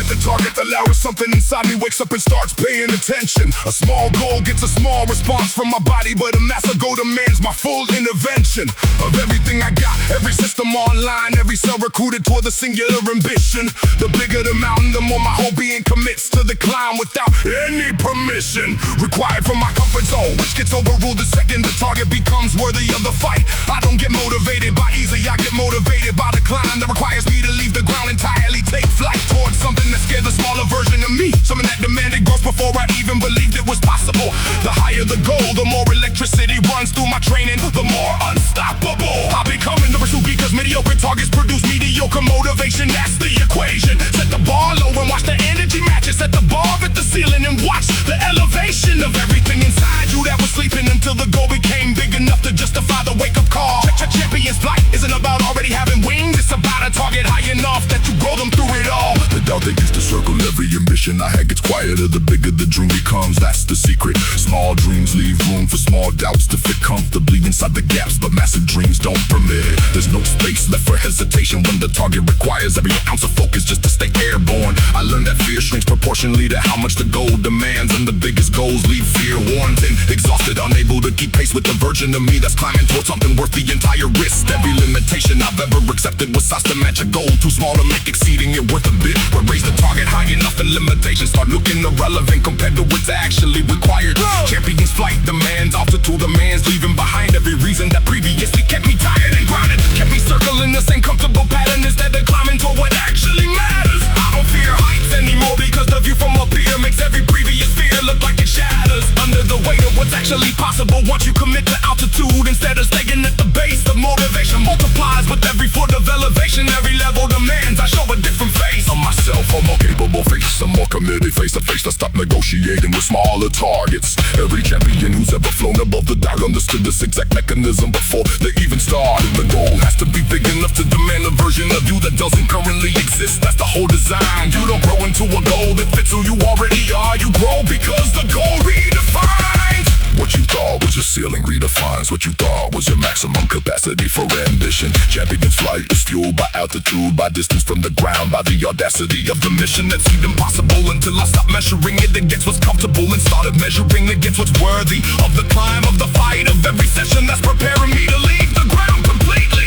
The target, the louder something inside me wakes up and starts paying attention. A small goal gets a small response from my body, but a massive goal demands my full intervention. Of everything I got, every system online, every cell recruited toward the singular ambition. The bigger the mountain, the more my whole being commits to the climb without any permission. Required from my comfort zone, which gets overruled the second the target becomes worthy of the fight. I don't get motivated by easy, I get motivated by the climb that requires me to leave the ground entirely, take flight towards something that scared the smaller version of me. Something that demanded growth before I even believed it was possible. The higher the goal, the more electricity runs through my training, the more unstoppable I become in the pursuit, because mediocre targets produce mediocre motivation. That's the equation. Set the bar low and watch the energy matches. Set the bar at the ceiling and watch the elevation of everything inside you that was sleeping until the goal became big enough to justify the wake-up call. Champion's flight isn't about already having wings. It's about a target high enough that you grow them through it all. The doubt that used to circle every ambition I had gets quieter the bigger the dream becomes. That's the secret. Small dreams leave room for small doubts to fit comfortably inside the gaps, but massive dreams don't permit it. There's no space left for hesitation when the target requires every ounce of focus just to stay airborne. I learned that fear shrinks proportionally to how much the goal demands, and the biggest goals leave fear worn thin, exhausted, unable to keep pace with the version of me that's climbing towards something worth the entire risk. Every limitation I've ever accepted was sized to match a goal too small to make exceeding it worth a bit. But raise the target high enough and limitations start looking irrelevant compared to what's actually required. Champion's flight demands altitude, demands leaving behind every reason that previously kept me tired and grounded, kept me circling the same comfortable pattern instead of climbing toward what actually matters. I don't fear heights anymore because the view from up here makes every previous fear look like it shatters under the weight of what's actually possible. Once you commit to altitude instead of staying at the base, the motivation multiplies with every foot of elevation. Every level demands I show a different face of myself, a more capable face, a more committed face to face to stop negotiating with smaller targets. Every champion who's ever flown above the dial understood this exact mechanism before they even started. The goal has to be big enough to demand a version of you that doesn't currently exist. That's the whole design. You don't grow into a goal that fits who you already are. You grow because the goal redefines what you thought was your ceiling, redefines what you thought was your maximum capacity for ambition. Champion's flight is fueled by altitude, by distance from the ground, by the audacity of the mission that seemed impossible until I stopped measuring it against what's comfortable and started measuring against what's worthy of the climb, of the fight, of every session that's preparing me to leave the ground completely.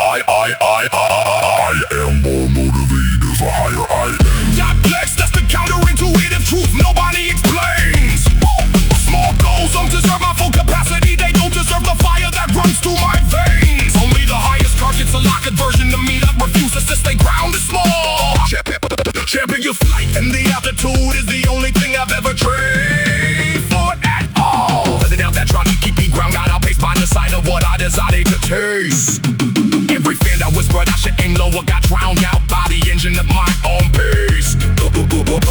I am more motivated for higher I am. That flex, that's the counterintuitive truth nobody explains. Small goals don't deserve my full capacity. They don't deserve the fire that runs through my veins. Only the highest target's a locked version of me that refuses to stay grounded small. Champion flight and the altitude is the only thing I've ever traded for at all. The doubt that tried to keep me grounded, I'll pace by the side of what I decided to taste. Every fear that whispered I should aim lower got drowned out by the engine of my own pace.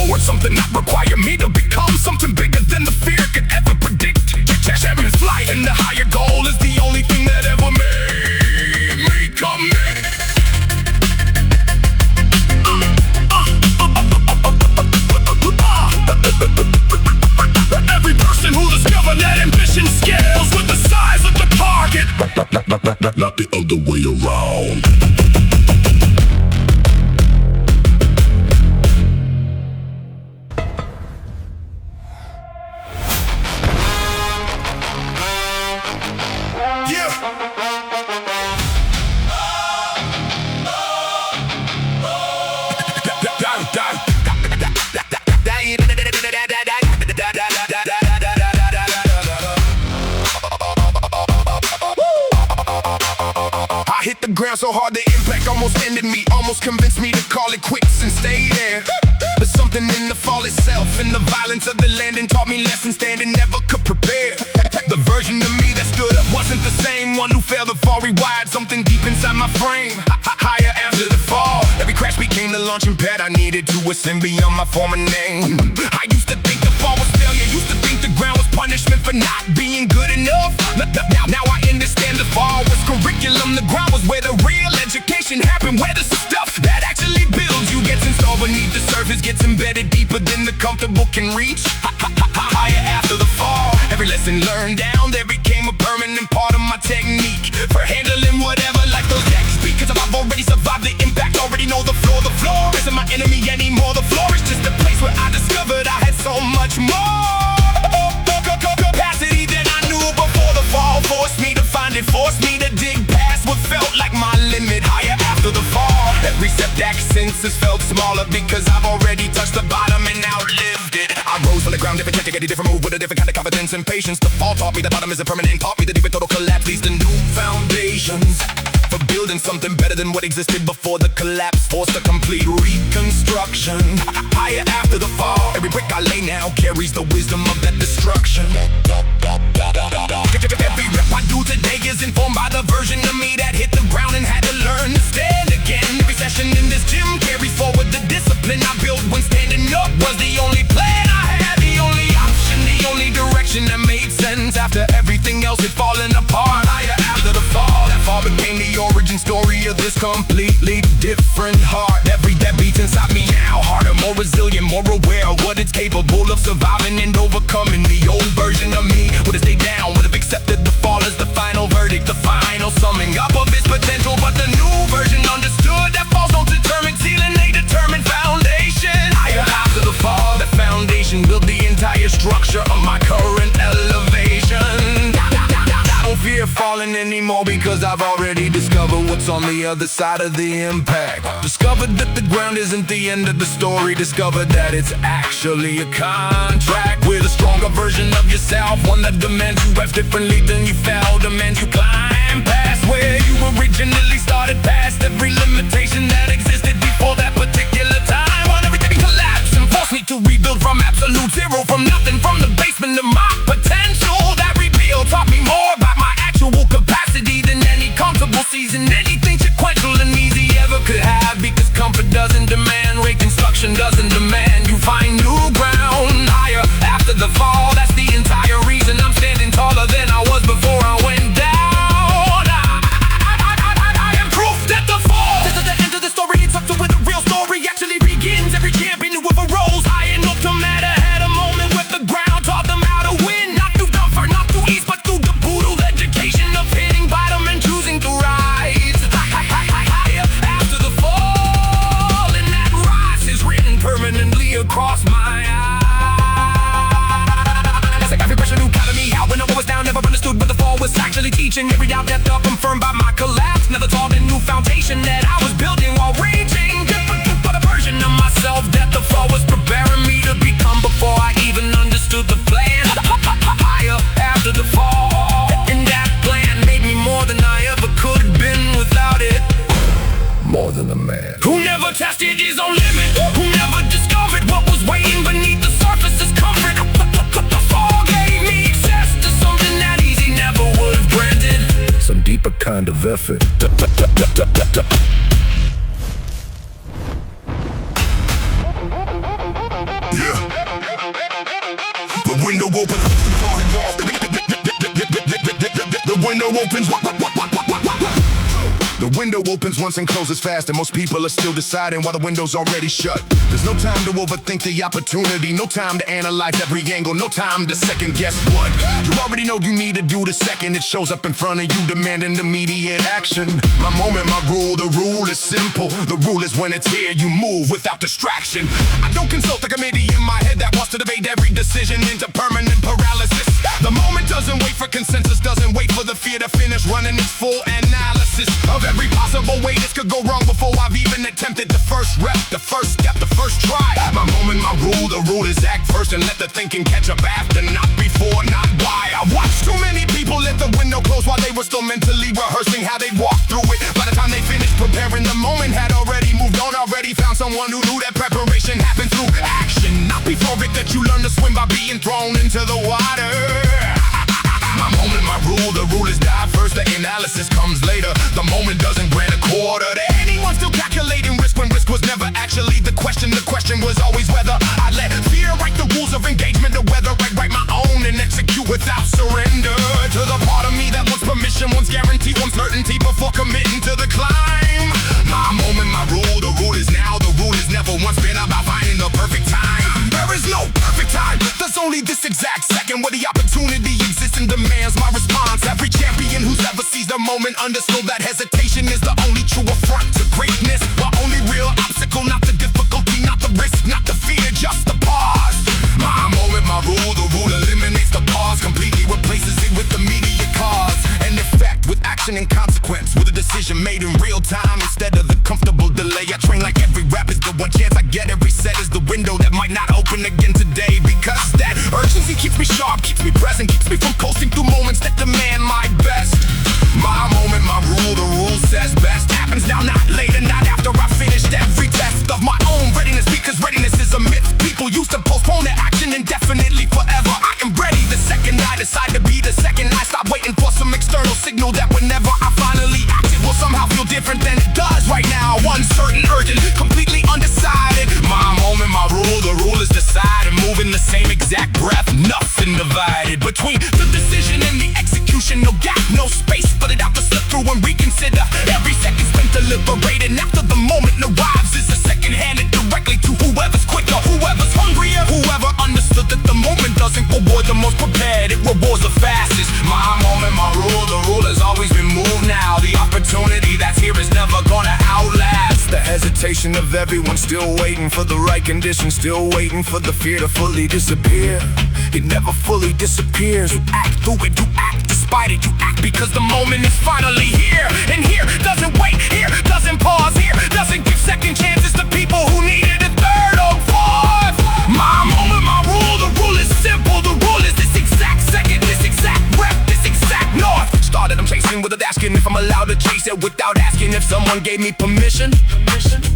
Or something that required me to become something bigger than the fear could ever predict. Champion's flight and the higher goal is the only thing that ever made me commit. Every person who discovered that ambition scales with the size of the target, not the other way around. Hit the ground so hard the impact almost ended me, almost convinced me to call it quits and stay there. But something in the fall itself and the violence of the landing taught me lessons standing never could prepare. The version of me that stood up wasn't the same one who fell to fall, rewired something deep inside my frame, higher after the fall. Every crash became the launching pad I needed to ascend beyond my former name. I used to think the fall was failure, used to think punishment for not being good enough. Now I understand the fall was curriculum. The ground was where the real education happened, where the stuff that actually builds you gets installed beneath the surface, gets embedded deeper than the comfortable can reach. Higher after the fall. Every lesson learned down there became a permanent part of my technique for handling whatever life those decks be. Cause I've already survived the impact, already know the floor. The floor isn't my enemy anymore. The floor is just a place where I discovered I had so much more capacity than I knew before the fall. Forced me to find it, forced me to dig past what felt like my limit. Higher after the fall. Every setback since has felt smaller because I've already touched the bottom and outlived it. I rose from the ground, different technique, a different move with a different kind of confidence and patience. The fall taught me the bottom isn't permanent, taught me the deep and total collapse leads to new foundations for building something better than what existed before the collapse. Forced a complete reconstruction. Higher after the fall. Every brick I lay now carries the wisdom of that destruction. Every rep I do today is informed by the version of me that hit the ground and had to learn to stand again. Every session in this gym carries forward the discipline I built when standing up was the only plan I had, the only option, the only direction that made sense after everything else had fallen apart. Higher after the fall. That fall became the origin story of this completely different heart. Every that beats inside me now, harder, more resilient, more aware of what it's capable of surviving and overcoming. The old version of me would have stayed down, would have accepted the fall as the final verdict, the final summing up of its potential. But the new version understood that falls don't determine ceiling, they determine foundation. Higher after the fall, that foundation built the entire structure of my current elevation. I don't fear falling anymore because I've already discovered what's on the other side of the impact. Discovered that the ground isn't the end of the story. Discovered that it's actually a contract with a stronger version of yourself, one that demands you rest differently than you fell, demands you climb past where you originally started, past every limitation that existed before that particular time. When everything collapsed and forced me to rebuild from absolute zero, from nothing, from the basement of my potential. That rebuild taught me more about my actual capacity than any comfortable season, anything sequential and easy ever could have. Because comfort doesn't demand, reconstruction doesn't demand. You find new ground higher after the fall. That's the entire reason I'm standing taller than I was before I went down. I am proof that the fall, this is the end of the story. It's up to where the real story actually begins. Every champion who ever rose high enough to matter had a moment with the ground taught them how to win. Not through comfort, not through ease, but through the brutal education of hitting bottom and choosing to rise. Higher after the fall, and that rise is written permanently across my eyes. Every person who counted me out when I was down never understood what the fall was actually teaching. Every doubt that up confirmed by my collapse, never taught a new foundation that I was building while reaching different for the version of myself that the fall was preparing me to become before I even understood the plan. Higher after the fall, and that plan made me more than I ever could have been without it. More than a man who never tested his own limit, who never discovered what was waiting beneath the surface's comfort. The fall gave me access to something that easy never would have granted. Some deeper kind of effort. Yeah. The window opens. The window opens. The window opens once and closes fast, and most people are still deciding while the window's already shut. There's no time to overthink the opportunity, no time to analyze every angle, no time to second guess what you already know you need to do the second it shows up in front of you, demanding immediate action. My moment, my rule, the rule is simple. The rule is when it's here, you move without distraction. I don't consult the committee in my head that wants to debate every decision into permanent paralysis. The moment doesn't wait for consensus, doesn't wait for the fear to finish running its full analysis of every possible way this could go wrong before I've even attempted the first rep, the first step, the first try. My moment, my rule, the rule is act first and let the thinking catch up after, not before, not why. I watched too many people let the window close while they were still mentally rehearsing how they'd walk through it. By the time they finished preparing, the moment had already moved on, already found someone who knew that preparation happened through action, not before it that you learn to swim by being thrown into the water. My moment, my rule, the rule is die first, the analysis comes later. The moment doesn't grant a quarter to anyone still calculating risk when risk was never actually the question. The question was always whether I let fear write the rules of engagement or whether I write my own and execute understood that hesitation is the only true affront to greatness. My only real obstacle, not the difficulty, not the risk, not the fear, just the pause. My moment, my rule, the rule eliminates the pause, completely replaces it with immediate cause and effect, with action and consequence, with a decision made in real time instead of the comfortable delay. I train like every rap is the one chance I get, every set is the window that might not open again today, because that urgency keeps me sharp, keeps me present, keeps me from coasting through moments that demand my best. My moment, my rule, the rule says best happens now, not later, not after I finished every test of my own readiness, because readiness is a myth. People used to postpone their action indefinitely forever. I am ready the second I decide to be, the second I stop waiting for some external signal that whenever I finally act, it will somehow feel different than it does right now. Uncertain, urgent, completely undecided. My moment, my rule, the rule is decided. Moving the same exact breath, nothing divided between the decision and the execution. No gap, no space, put it out to slip through and reconsider. Every second spent deliberated, and after the moment arrives is a second handed directly to whoever's quicker, whoever's hungrier, whoever understood that the moment doesn't reward the most prepared, it rewards the fastest. My moment, my rule, the rule has always been moved now. The opportunity that's here is never gonna outlast the hesitation of everyone, still waiting for the right conditions, still waiting for the fear to fully disappear. It never fully disappears. You act through it, you act despite it, you act because the moment is finally here. And here doesn't wait, here doesn't pause, here doesn't give second chances to people who needed a third or fourth. My moment, my rule, the rule is simple. The rule is this exact second, this exact rep, this exact north. Started, I'm chasing without asking if I'm allowed to chase it, without asking if someone gave me permission.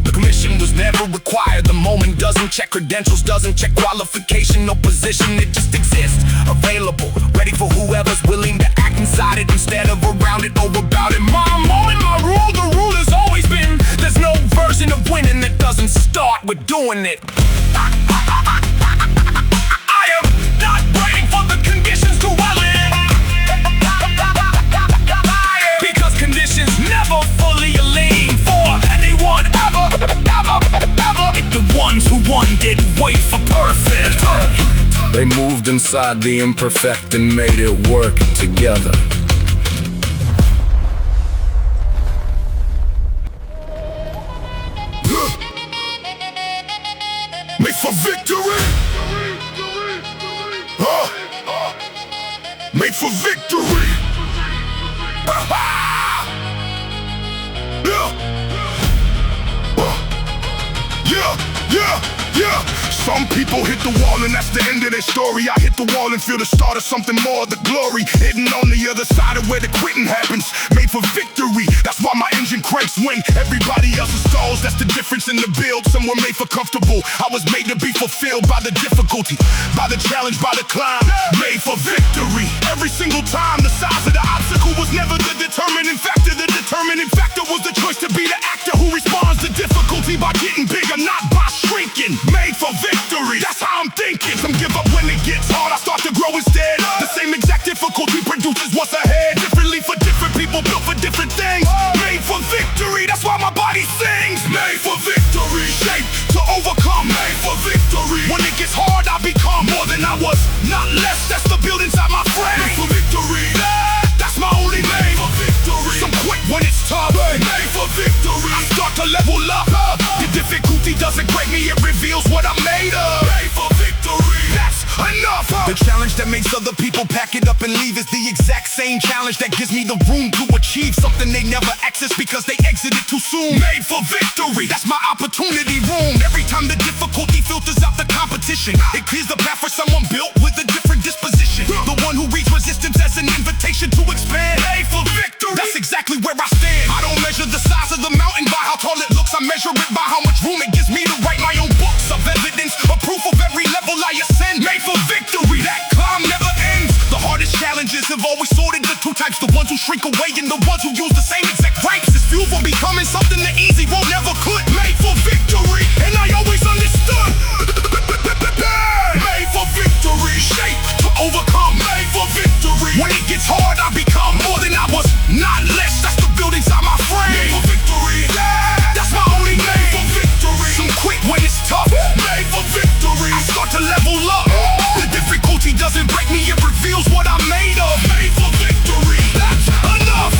The commission was never required. The moment doesn't check credentials, doesn't check qualification, no position, it just exists, available, ready for whoever's willing to act inside it instead of around it or about it. My moment, my rule, the rule has always been, there's no version of winning that doesn't start with doing it. I am not waiting for the conditions to well in, because conditions never fully align for anyone ever. If the ones who won didn't wait for perfect, they moved inside the imperfect and made it work together. Made for victory. Made for victory. Yeah. Some people hit the wall and that's the end of their story. I hit the wall and feel the start of something more, the glory hidden on the other side of where the quitting happens. Made for victory, that's why my engine cranks when everybody else stalls. That's the difference in the build. Some were made for comfortable, I was made to be fulfilled by the difficulty, by the challenge, by the climb. Made for victory, every single time. The size of the obstacle was never the determining factor. The determining factor was the choice to be the actor who responds to difficulty by getting bigger, not by shrinking. Made for victory, that's how I'm thinking. Some give up when it gets hard, I start to grow instead. The same exact difficulty produces what's ahead, differently for different people, built for different things. Made for victory, that's why my body sings. Made for victory, shaped to overcome. Made for victory, when it gets hard I become more than I was, not less. That's the build inside my frame. Made for victory, that's my only name. For victory, some quit when it's tough. Made for victory, I start to level up. The difficulty doesn't break me, it reveals what I'm made of. Made for victory, that's enough. The challenge that makes other people pack it up and leave is the exact same challenge that gives me the room to achieve something they never access because they exited too soon. Made for victory, that's my opportunity room. Every time the difficulty filters out the competition, it clears the path for someone built with a different disposition. The one who reads resistance as an invitation to expand. Made for victory, that's exactly where I stand. I don't measure the size of the mountain by how tall it looks, I measure it by how much room it gives me to write my own books of evidence, a proof of every level I ascend. Made for victory, that climb never ends. The hardest challenges have always sorted the two types, the ones who shrink away and the ones who use the same exact ranks. It's fuel for becoming something the easy road never could. Made for victory, and I always understood. Made for victory, shaped to overcome. Made for victory, when it gets hard I become more than I was, not less. That's the build inside my frame. Made for victory, that's my only name. Made for victory, some quit when it's tough. Made for victory, I start to level up. The difficulty doesn't break me, it reveals what I'm made of. Made for victory, that's enough.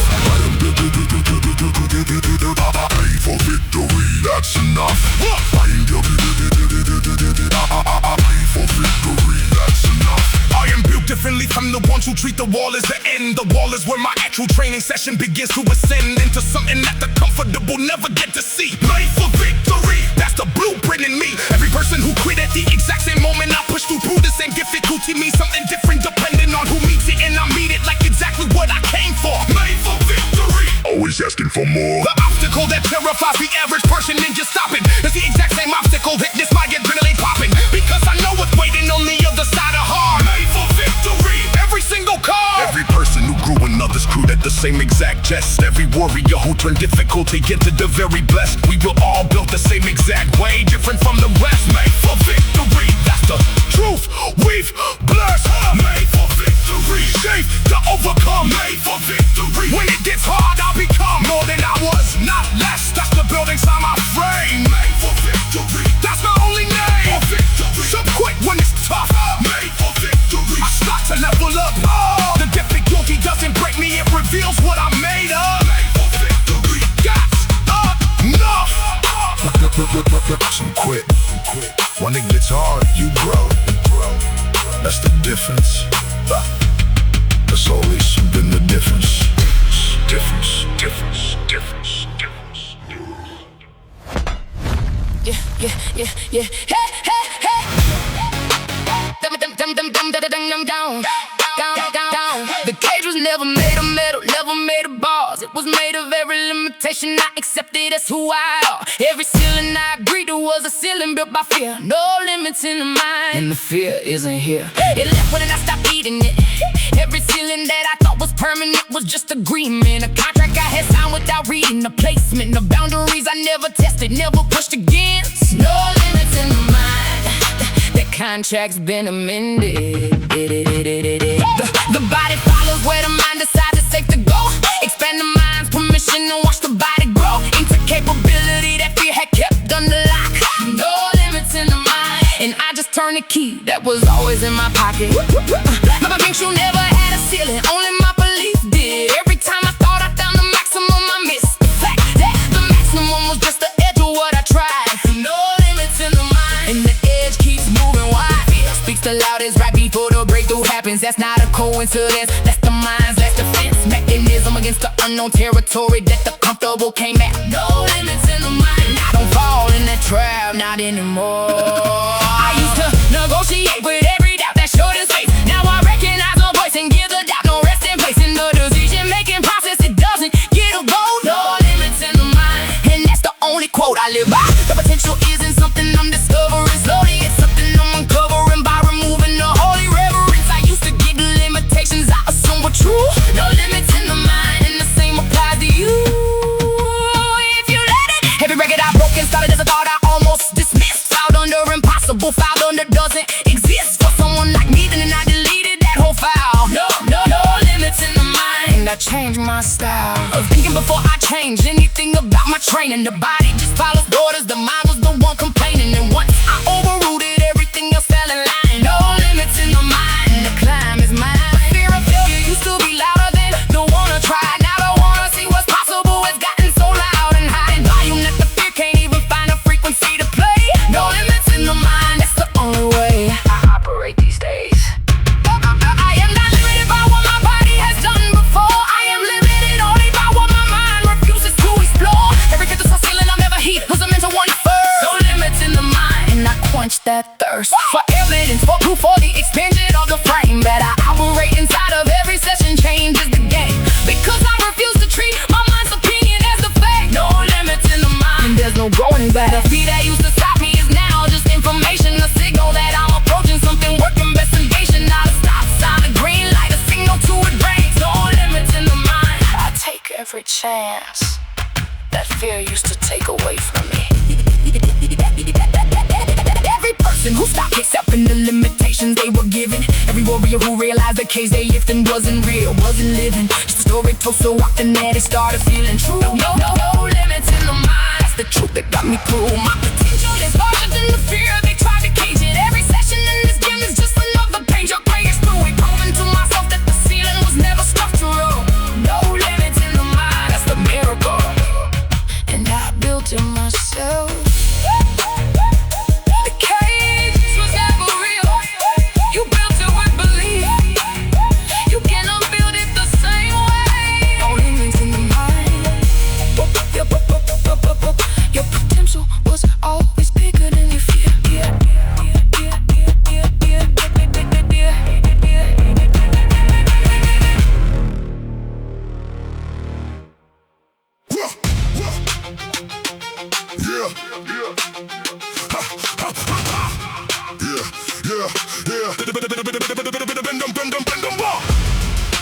the ones who treat the wall as the end. The wall is where my actual training session begins to ascend into something that the comfortable never get to see. Made for victory, that's the blueprint in me. Every person who quit at the exact same moment I push through the same difficulty means something different depending on who meets it, and I meet it like exactly what I came for. Made for victory, always asking for more. The obstacle that terrifies the average person into stopping is the exact same obstacle that gets my adrenaline popping, because I know what's waiting on the other side of hard. Made for victory, every single card. Every person who grew in others crewed at the same exact test. Every warrior who turned difficulty into the very blessed. We were all built the same exact way, different from the rest. Made for victory, that's the truth we've blessed. Made for victory, shaped to overcome. Made for victory, when it gets hard I'll become more than I was, not less. That's the building inside my frame. Made for victory, that's my only name. For victory, so quit when it's tough. Made for victory, I start to level up. The difficulty doesn't break me, it reveals what I'm made of. Made for victory, got enough. Some quit. When it gets hard, you grow. That's the difference. That's always been the difference. Difference. Yeah. Hey. Down. The cage was never made of metal, never made of bars. It was made of every limitation I accepted as who I are. Every ceiling I agreed to was a ceiling built by fear. No limits in the mind, and the fear isn't here. It left when I stopped eating it. Every ceiling that I thought was permanent was just agreement. A contract I had signed without reading the placement. The boundaries I never tested, never pushed against. No limits in the mind, that contract's been amended. The body follows where the mind decides it's safe to go. Expand the mind's permission and watch the body grow into capability that fear had kept under lock. No limits in the mind, and I just turned the key that was always in my pocket. My potential never had a ceiling, only my belief did. Every time I thought I found the maximum, I missed the fact that the maximum was just the edge of what I tried. No limits in the mind, and the edge keeps moving wide. Fear speaks the loudest right before the breakthrough happens. That's not a coincidence, that's the mind's last defense mechanism against the unknown territory that the comfortable came at. No limits in the mind, I don't fall in that trap, not anymore. I used to negotiate with every doubt that showed its face. Now I recognize the voice and give the doubt no rest in place. In the decision-making process, it doesn't get a vote. No limits in the mind, and that's the only quote I live by. The potential isn't something I'm discovering slowly, it's something I'm uncovering by removing the holy reverence. I used to give the limitations I assume were true. No limits in the mind, and the same applies to you. If you let it, every record I broke and started as a thought I almost dismissed. Filed under impossible, filed under doesn't exist. For someone like me, then I deleted that whole file. No limits in the mind, and I changed my style of thinking before I changed anything about my training. The body just follows orders, the mind was the one complaining. And once I overruled it, everything else fell in line. No limits in the mind, the climb is mine. The fear of failure used to be louder than the wanna try. Now the wanna see what's possible has gotten so loud and high in volume that the fear can't even find a frequency to play. No limits in the mind, that's the only way I operate these days. I am not limited by what my body has done before. I am limited only by what my mind refuses to explore. Every fifth of ceiling I'll never heat was a mental one first. No limits in the mind, and I quench that thirst for evidence, for proof, for the expansion of the frame that I operate inside of. Every session changes the game, because I refuse to treat my mind's opinion as the fact. No limits in the mind, and there's no going back. The fear that used to stop me is now just information, a signal that I'm approaching something worth investigation. Not a stop sign, a green light, a signal to it brings. No limits in the mind, I take every chance that fear used to take away from me. Every person who stopped accepting the limitations they were given. Every warrior who realized the cage they lifting wasn't real, wasn't living. Just a story told so often that it started feeling true. No limits in the mind, that's the truth that got me through. My potential is larger than the fear they tried to cage it. Every session in this gym is just another page of greatest through it. Proving to myself that the ceiling was never structural. No limits in the mind, that's the miracle, and I built it myself. The cage was never real, you built it with belief.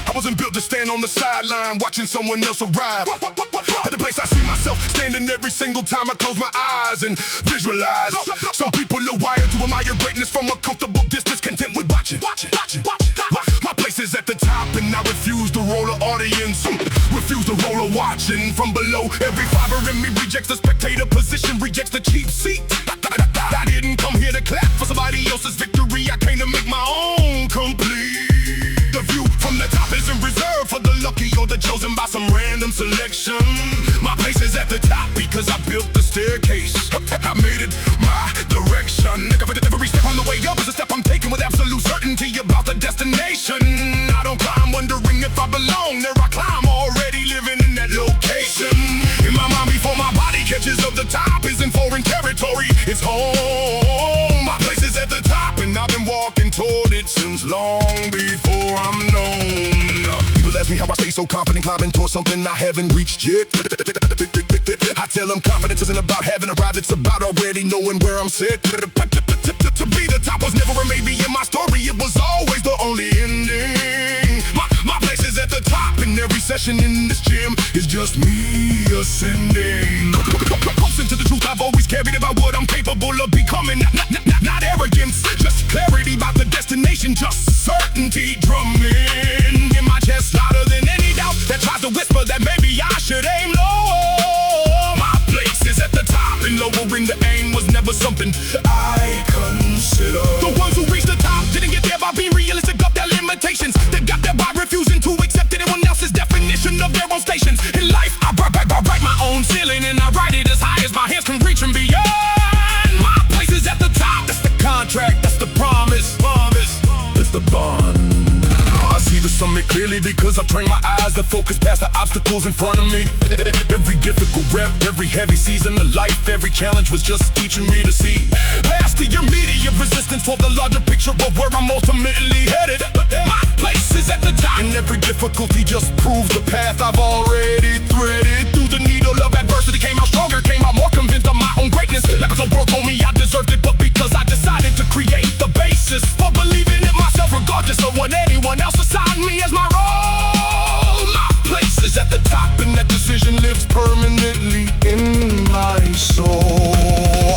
I wasn't built to stand on the sideline watching someone else arrive. At the place I see myself standing every single time I close my eyes and visualize. Some people are wired to admire greatness from a comfortable distance, content with watching. My place is at the top and I refuse to roll the audience. Refuse to roll a watching from below. Every fiber in me rejects the spectator position, rejects the cheap seat. I didn't come here to clap for somebody else's victory. I came to make my own complete. The view from the top isn't reserved for the lucky or the chosen by some random selection. My place is at the top because I built the staircase. I made it my direction. Every step on the way up is a step I'm taking with absolute certainty about the destination. I don't climb wondering if I belong there. I climb already living in that location. In my mind before my body catches up, the top isn't foreign territory, it's home. My place is at the top and I've been walking toward it since long before I'm known. People ask me how I stay so confident climbing towards something I haven't reached yet. I tell them confidence isn't about having arrived, it's about already knowing where I'm set. To be the top was never a maybe in my story, it was always the only ending. My place is at the top and every session in this gym is just me ascending. Close into the truth I've always carried about what I'm capable of becoming. Not arrogance, just clarity about the destination, just certainty drumming in my chest louder than any doubt that tries to whisper that maybe I should aim lower. My place is at the top and lowering the aim was never something I consider. The ones who reached the top didn't get there by being realistic of their limitations. They got there by refusing to accept anyone else's definition of their own stations. In life, I write my own ceiling and I write it as high as my hands can reach and beyond. My place is at the top, that's the contract, that's the promise. That's the bond. I see the summit clearly because I've trained my eyes to focus past the obstacles in front of me. Every difficult rep, every heavy season of life, every challenge was just teaching me to see past the immediate resistance for the larger picture of where I'm ultimately headed. My place is at the top, and every difficulty just proves the path I've already threaded. Through the needle of adversity, came out stronger, came out more convinced of my own greatness. Like the world told me I deserved it, but because I decided to create the basis for believing in myself, regardless of what anyone else assigned me as my role. My place is at the top and that decision lives permanently in my soul.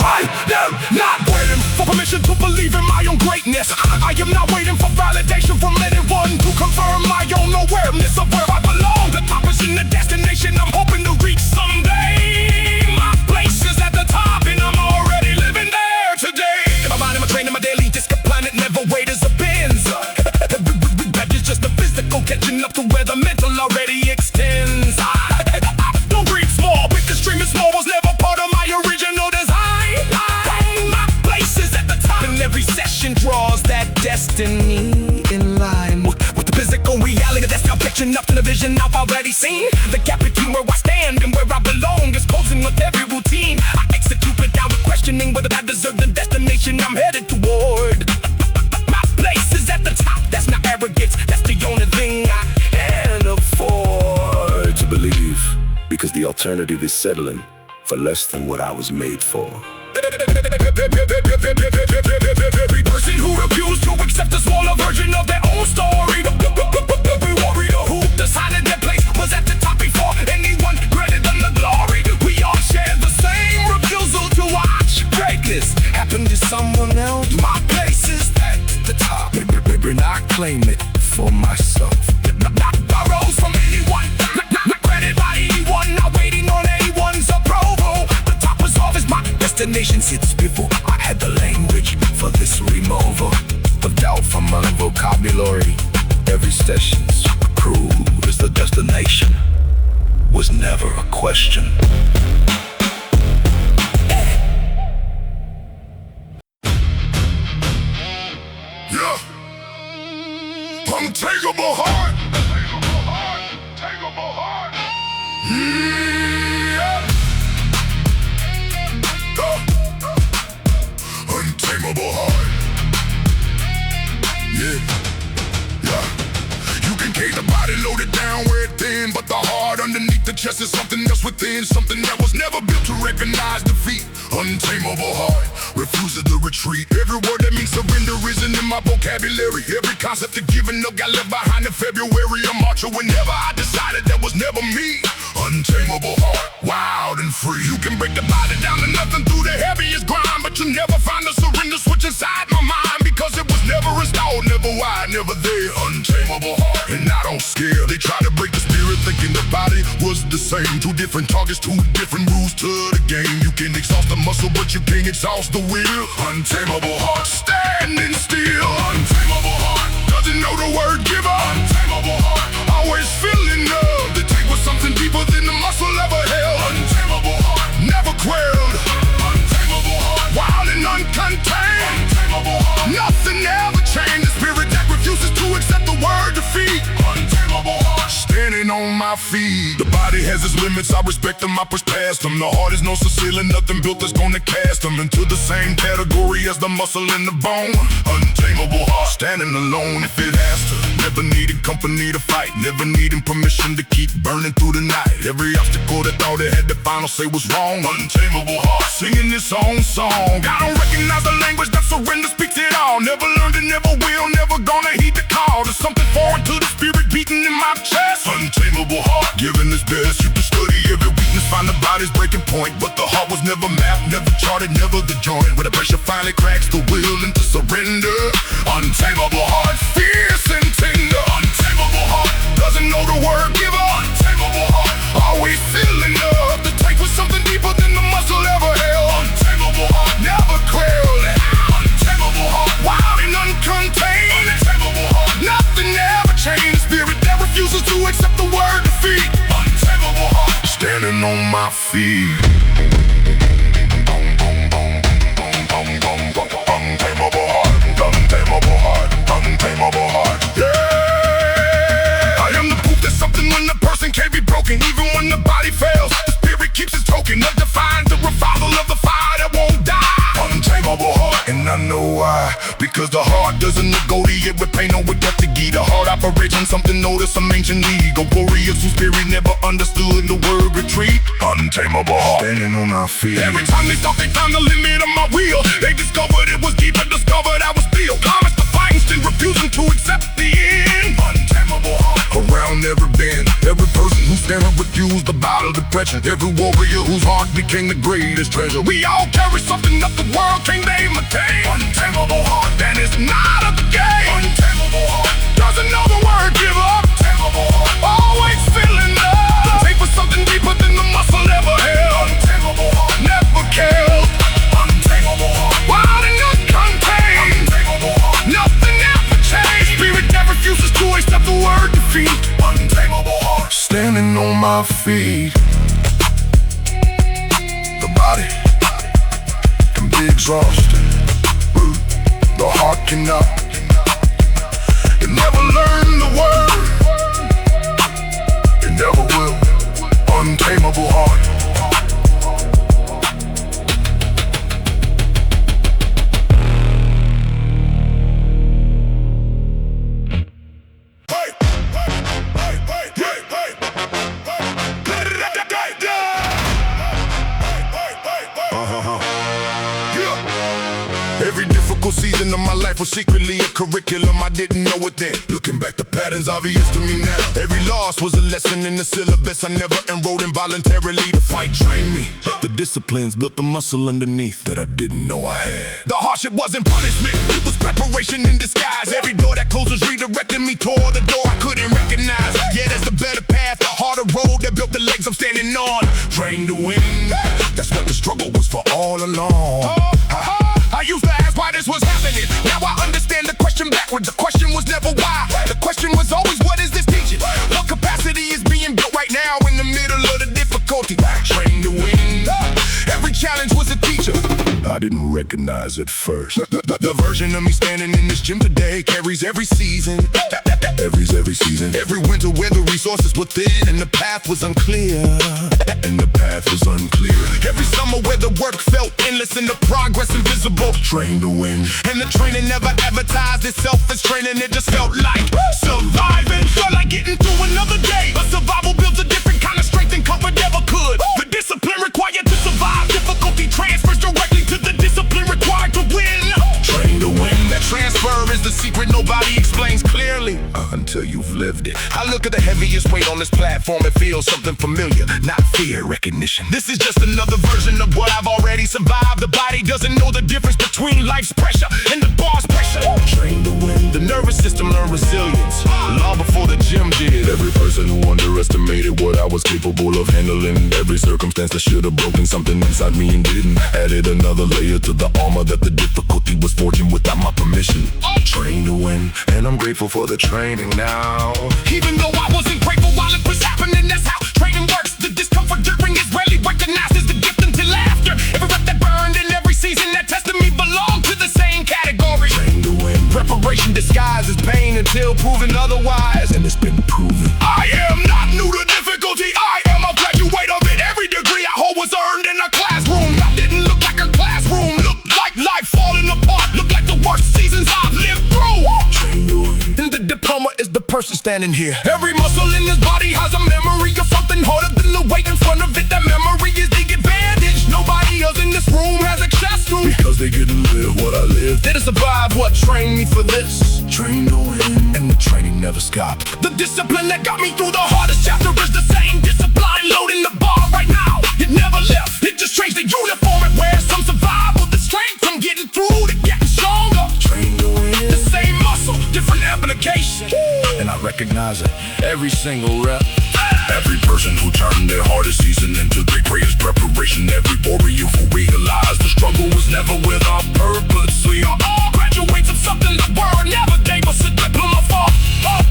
I am not waiting for permission to believe in my own greatness. I am not waiting for validation from anyone to confirm my own awareness of where I belong. The top is in the destination I'm hoping to reach someday. My place is at the top and I'm already living there today. In my mind, in my training, my daily discipline, it never wavers or bends. It's just the physical catching up to where the mental already extends. I don't breathe small, because dreaming small was never part of my original design. My place is at the top, and every session draws that destiny in line with the physical reality that's now catching up to the vision I've already seen. The gap between where I stand and where I belong is closing with every routine. I execute without questioning whether I deserve the destination I'm headed toward. My place is at the top, that's not arrogance, that's the only thing I can afford to believe, because the alternative is settling for less than what I was made for. Every person who refused to accept a smaller version of their own story. Every warrior who decided their place was at the top before anyone greater than the glory. We all share the same refusal to watch greatness happen to someone else. My place is at the top, and I claim it for myself. Not borrows from anyone, not credit by anyone, not waiting on anyone's approval. The top was always my destination since before I had the language for this removal of doubt from my vocabulary. Every session's crew is the destination, was never a question. Yeah, untamable heart. Untamable heart. Yeah. Untamable heart. Yeah. You can cage the body, load it down, wear it thin, but the heart underneath the chest is something else within, something that was never built to recognize defeat. Untamable heart refuses to retreat. Every word that means surrender isn't my vocabulary. Every concept of giving up got left behind in February of March. Or whenever I decided that was never me. Untamable heart, wild and free. You can break the body down to nothing through the heaviest grind, but you never find the surrender switch inside my mind, because it was never installed, never wide, never there. Untamable heart, and I don't scare. They try to break the spirit, thinking the body was the same. Two different targets, two different rules to the game. You can exhaust the muscle, but you can't exhaust the will. Untamable heart, standing still. Untamable heart, doesn't know the word give up. Untamable heart, always feeling love. The tank was something deeper than the muscle ever held. Untamable heart, never quailed. Untamable heart, wild and uncontained. Untamable heart, nothing ever changed. The spirit that refuses to accept the word defeat. Untamable heart, standing on my feet. The body has its limits, I respect them, I push past them. The heart is no ceiling, nothing built that's gonna cast them into the same category as the muscle and the bone. Untamable heart, standing alone if it has to. Never needed company to fight, never needing permission to keep burning through the night. Every obstacle that thought it had the final say was wrong. Untamable heart, singing its own song. I don't recognize the language that surrender speaks it all. Never learned it, never will, never gonna heed the call. There's something foreign to the spirit beating in my chest. Untamable heart, giving its best. You can study every weakness, find the body's breaking point, but the heart was never mapped, never charted, never the joint. Where the pressure finally cracks the will into surrender. Untamable heart, fierce and tender. Untamable heart, doesn't know the word give up. Untamable heart, always feeling love. The tank was something deeper than the muscle ever held. Untamable heart, never quailed. Untamable heart, wild and uncontained. Untamable heart, nothing ever changed. Spirit that refuses to accept the word defeat. Untamable heart, standing on my feet. Untamable heart, untamable heart, untamable heart. Yeah, I am the proof that something when the person can't be broken, even when the body fails. The spirit keeps its token, undefined, the revival of the fire that won't die. Untamable heart, and I know why. Because the heart doesn't negotiate with pain or with death to give. The heart operates on something known as some ancient league. A warrior whose spirit never understood the word retreat. Untamable heart, standing on our feet. Every time they thought they found the limit of my wheel, they discovered it was deeper, discovered I was still. Promised the fighting, still refusing to accept the end. Untamable heart, around every bend. Every person who stand up refused the battle depression. Every warrior whose heart became the greatest treasure. We all carry something that the world can't name or tame. Untamable heart, and it's not a game. Untamable heart, doesn't know the word give up. Untamable heart, always feeling love. The tape was something deeper than the muscle ever held. Untamable heart, never killed. Untamable heart, wild and uncontained. Untamable heart, nothing ever changed. Spirit that refuses to accept the word defeat. Untamable heart, standing on my feet. The body can be exhausted, the heart cannot. It never learned the word, it never will. Untamable heart. Every difficult season of my life was secretly a curriculum. I didn't know it then. Looking back, the pattern's obvious to me now. Every loss was a lesson in the syllabus. I never enrolled involuntarily. The fight trained me. The disciplines built the muscle underneath that I didn't know I had. The hardship wasn't punishment, it was preparation in disguise. Every door that closes redirected me toward the door I couldn't recognize. Yeah, there's a better path, the harder road that built the legs I'm standing on. Trained to win, that's what the struggle was for all along. I used to ask why this was happening. Now I understand the question backwards. The question was never why. The question was always, what is this teaching? What capacity is being built right now in the middle of the difficulty? Trained to win. Every challenge was a teacher I didn't recognize at first. The version of me standing in this gym today carries every season. Every season. Every winter where the resources were thin and the path was unclear. Every summer where the work felt endless and the progress invisible. Trained to win. And the training never advertised itself as training. It just felt like surviving. Felt like getting through another day. But survival builds a different kind of strength than comfort ever could. The discipline required to survive. Difficulty transfers directly to the discipline required to win. Trained to win. That transfers spur is the secret nobody explains clearly until you've lived it. I look at the heaviest weight on this platform and feel something familiar, not fear, recognition. This is just another version of what I've already survived. The body doesn't know the difference between life's pressure and the boss pressure. Train to win. The nervous system learned resilience long before the gym did. Every person who underestimated what I was capable of handling, every circumstance that should have broken something inside me and didn't, added another layer to the armor that the difficulty was forging without my permission. Train to win, and I'm grateful for the training now. Even though I wasn't grateful while it was happening, that's how training works. The discomfort during is rarely recognized as the gift until after. Every rep that burned and every season that tested me belonged to the same category. Train to win. Preparation disguises pain until proven otherwise, And it's been proven. I am not new to difficulty. I am a graduate of it. Every degree I hold was earned in a classroom. I didn't look like a classroom. Looked like life falling apart. Looked like the worst seasons I've lived through. Train to win. And the diploma is the person standing here. Every muscle in his body has a memory of something harder than the weight in front of it. That memory is the advantage. Nobody else in this room has access to. Because they didn't live what I lived. Didn't survive what trained me for this. Train to win. And the training never stopped. The discipline that got me through the hardest chapter is the same discipline loading the bar right now. It never left. It just changed the uniform. It wears some survival, the strength from getting through to getting stronger. Train to win. The same muscle, different application. And I recognize it every single rep. Every person who turned their hardest season into their greatest preparation. Every warrior who realized the struggle was never without purpose. We are all graduates of something the world never gave us a diploma for.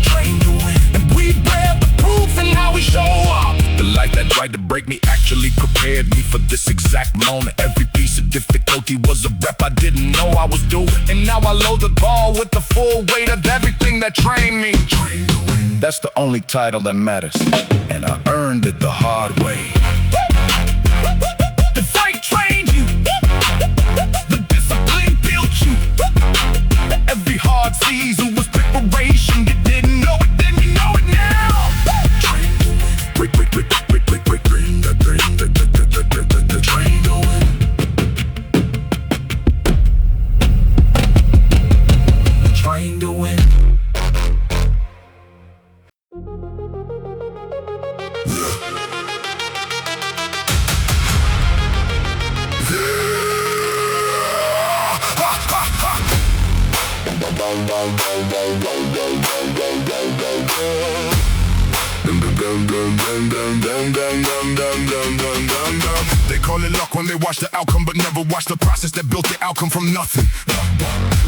Train to win. And we bear the proof in how we show up. The life that tried to break me actually prepared me for this exact moment. Every piece of difficulty was a rep I didn't know I was doing. And now I load the ball with the full weight of everything that trained me. Train to win. That's the only title that matters, and I earned it the hard way. The fight trained you. The discipline built you. Every hard season was preparation. You didn't know it then, you know it now. Train to win. Break, break, break, break, break, break, bring the train to win. Train to win. They call it luck when they watch the outcome, but never watch the process that built the outcome from nothing.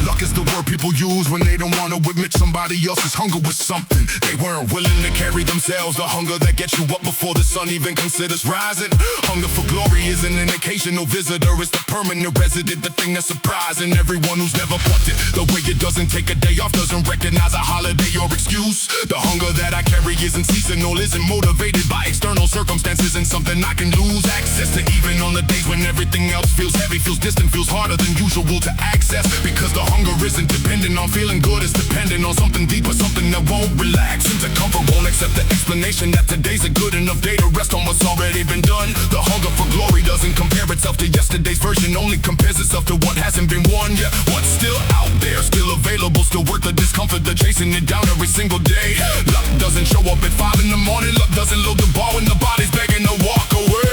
Luck is the word people use when they don't want to admit somebody else's hunger was something. They weren't willing to carry themselves. The hunger that gets you up before the sun even considers rising. Hunger for glory isn't an occasional visitor. It's the permanent resident, the thing that's surprising. Everyone who's never fought it, the way it doesn't take a day off, doesn't recognize a holiday or excuse. The hunger that I carry isn't seasonal, isn't motivated by external circumstances, and something I can lose access to even on the days when everything else feels heavy, feels distant, feels harder than usual to access. Because the hunger isn't dependent on feeling good, it's dependent on something deeper, something that won't relax into comfort, won't accept the explanation that today's a good enough day to rest on what's already been done. The hunger for glory doesn't compare itself to yesterday's version, only compares itself to what hasn't been won. Yeah, what's still out there, still available, still worth the discomfort, the chasing it down every single day. Luck doesn't show up at 5 in the morning, luck doesn't load the ball when the body's begging to walk away.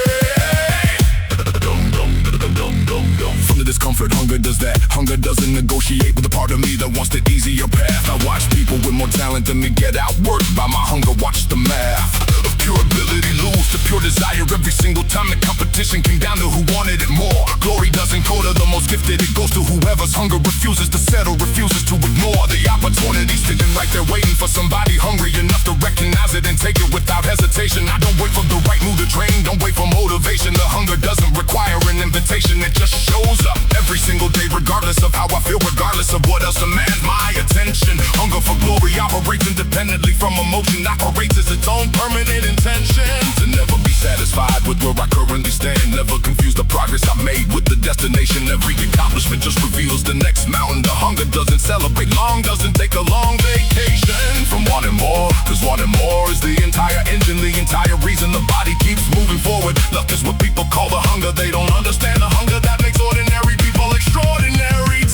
From the discomfort, hunger does that. Hunger doesn't negotiate with the part of me that wants the easier path. I watch people with more talent than me get outworked by my hunger. Watch the math of pure ability lose to pure desire every single time the competition came down to who wanted it more. Glory doesn't go to the most gifted, it goes to whoever's hunger refuses to settle, refuses to ignore the opportunity sitting right there waiting for somebody hungry enough to recognize it and take it without hesitation. I don't wait for the right mood to train, don't wait for motivation. The hunger doesn't require an invitation, it just shows up every single day, regardless of how I feel, regardless of what else demands my attention. Hunger for glory operates independently from emotion, operates as its own permanent intention. To never be satisfied with where I currently stand, never confuse the progress I made with the destination. Every accomplishment just reveals the next mountain. The hunger doesn't celebrate long, doesn't take a long vacation from wanting more, cause wanting more is the entire engine, the entire reason the body keeps moving forward. Luck is what people call the hunger, they don't understand the hunger that makes ordinary people extraordinary.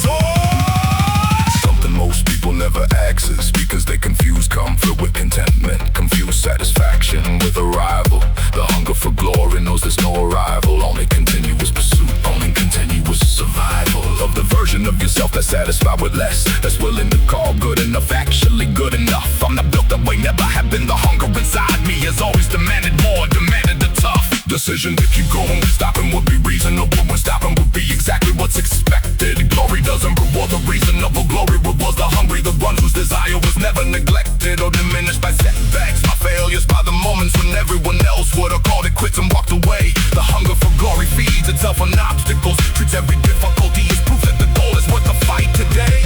Something never axes, because they confuse comfort with contentment, confuse satisfaction with arrival. The hunger for glory knows there's no arrival, only continuous pursuit, only continuous survival of the version of yourself that's satisfied with less, that's willing to call good enough actually good enough. I'm not built that way, never have been. The hunger inside me has always demanded more, demanded the tough decision to keep going. Stopping would be reasonable when stopping would be exactly what's expected. Glory doesn't reward the reasonable, glory rewards the hungry, the ones whose desire was never neglected or diminished by setbacks, my failures, by the moments when everyone else would have called it quits and walked away. The hunger for glory feeds itself on obstacles, treats every difficulty as proof that the goal is worth the fight today.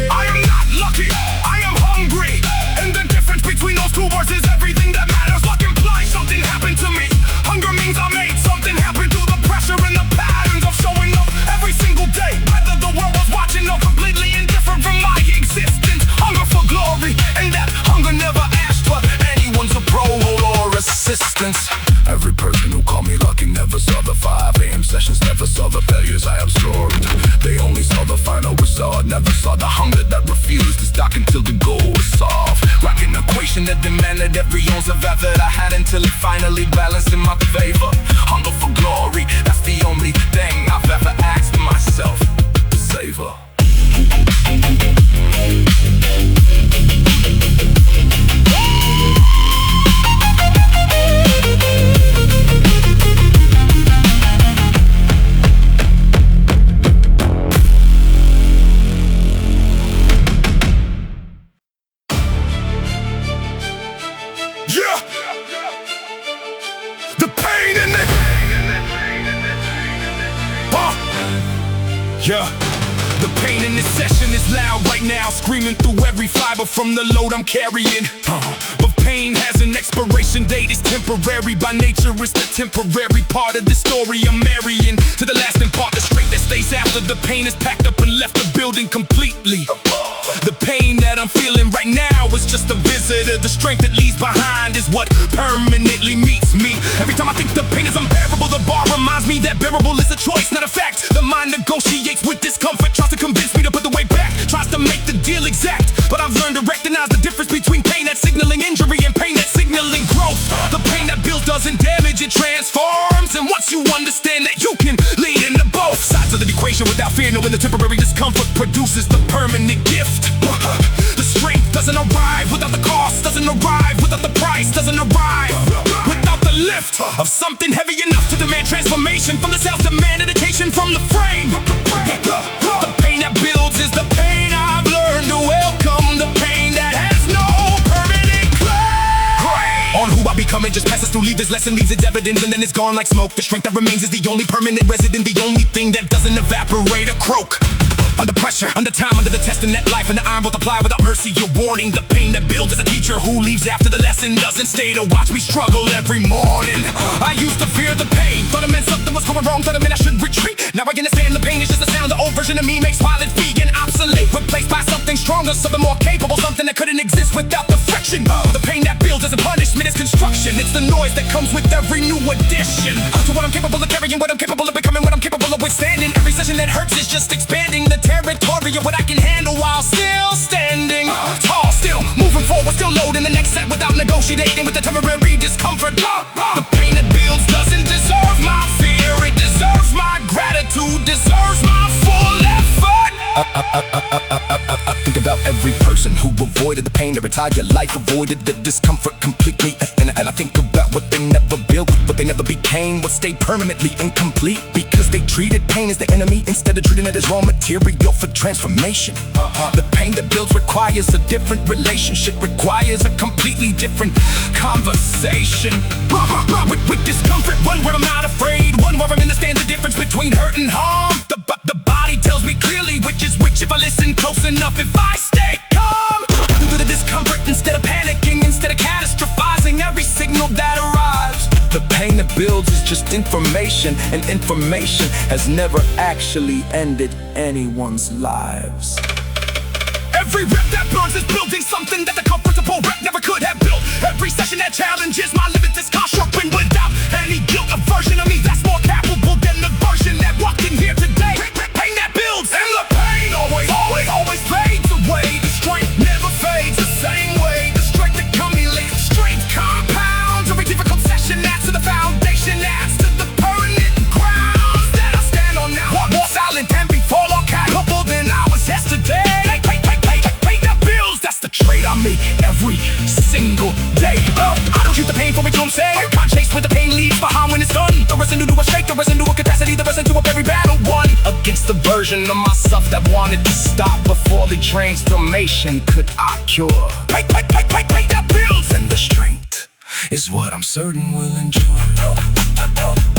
I am not lucky, I am hungry, and the difference between those two words is everything that matters. Luck implies something happened to me, hunger means I made something happen through the pressure and the patterns of showing up every single day. Whether the world was watching or completely indifferent from my existence, hunger for glory, and that hunger never asked for anyone's approval or assistance. Every person who called me lucky never saw the 5 AM sessions, never saw the failures I absorbed. They only saw the final result, never saw the hunger that refused to stop until the goal was solved. Like an equation that demanded every ounce of effort I had until it finally balanced in my favor. Hunger for glory, that's the only thing I've ever asked myself to savor. Yeah! The pain in it! Yeah! The pain in this session is loud right now, screaming through every fiber from the load I'm carrying. But pain has an expiration date, it's temporary by nature, it's the temporary part of the story I'm marrying to the lasting part, the strength that stays after the pain is packed up and left the building completely. The pain that I'm feeling right now is just a visitor. The strength that leaves behind is what permanently meets me. Every time I think the pain is unbearable, the bar reminds me that bearable is a choice, not a fact. The mind negotiates with discomfort, tries to convince me to put the weight back, tries to make the deal exact. But I've learned to recognize the difference between pain that's signaling injury and pain that's signaling growth. The pain that builds doesn't damage, it transforms. And once you understand that, you can lean into both sides of the equation without fear, knowing the temporary discomfort produces the permanent gift. The strength doesn't arrive without the cost, doesn't arrive without the price, doesn't arrive without the lift of something heavy enough to demand transformation from the cells, demand dedication from the frame. The pain that builds is the pain I've learned to welcome, the pain that has no permanent claim on who I become. It just passes through, leave this lesson, leaves its evidence, and then it's gone like smoke. The strength that remains is the only permanent resident, the only thing that doesn't evaporate or croak. Under pressure, under time, under the test, in that life, and the iron multiply without mercy or warning. The pain that builds is a teacher who leaves after the lesson, doesn't stay to watch me struggle every morning. I used to fear the pain, thought it meant something was going wrong, thought it meant I should retreat. Now I understand the pain is just a sound. The old version of me makes violence vegan obsolete, replaced by something stronger, something more capable, something that couldn't exist without the friction. The pain that builds isn't punishment, it's construction. It's the noise that comes with every new addition to what I'm capable of carrying, what I'm capable of becoming, what I'm capable of withstanding. Every session that hurts is just expanding the territory of what I can handle while still standing tall, still moving forward, still loading the next set without negotiating with the temporary discomfort. The pain that builds doesn't deserve my fear, it deserves my gratitude, deserves my full effort. I think about every person who avoided the pain their entire life, avoided the discomfort completely, and I think about what they never built, what they never became, what stayed permanently incomplete, because they treated pain as the enemy instead of treating it as raw material for transformation. The pain that builds requires a different relationship, requires a completely different conversation. With discomfort, one where I'm not afraid, one where I understand the difference between hurt and harm. The body tells me clearly which is which if I listen close enough, if I stay calm through the discomfort instead of panicking, instead of catastrophizing every signal that arrives. The pain that builds is just information, and information has never actually ended anyone's lives. Every rep that burns is building something that the comfortable rep never could have built. Every session that challenges my limits is construct without any guilt. A version of me that's more capable than the version that walked in here today. Pain that builds, and the pain always execute the pain for which I'm saying. Can't chase with the pain leaves behind when it's done. The residual strength, the residual capacity, the residue of every battle won. Against the version of myself that wanted to stop before the transformation could occur. Break that builds, and the strength is what I'm certain will endure.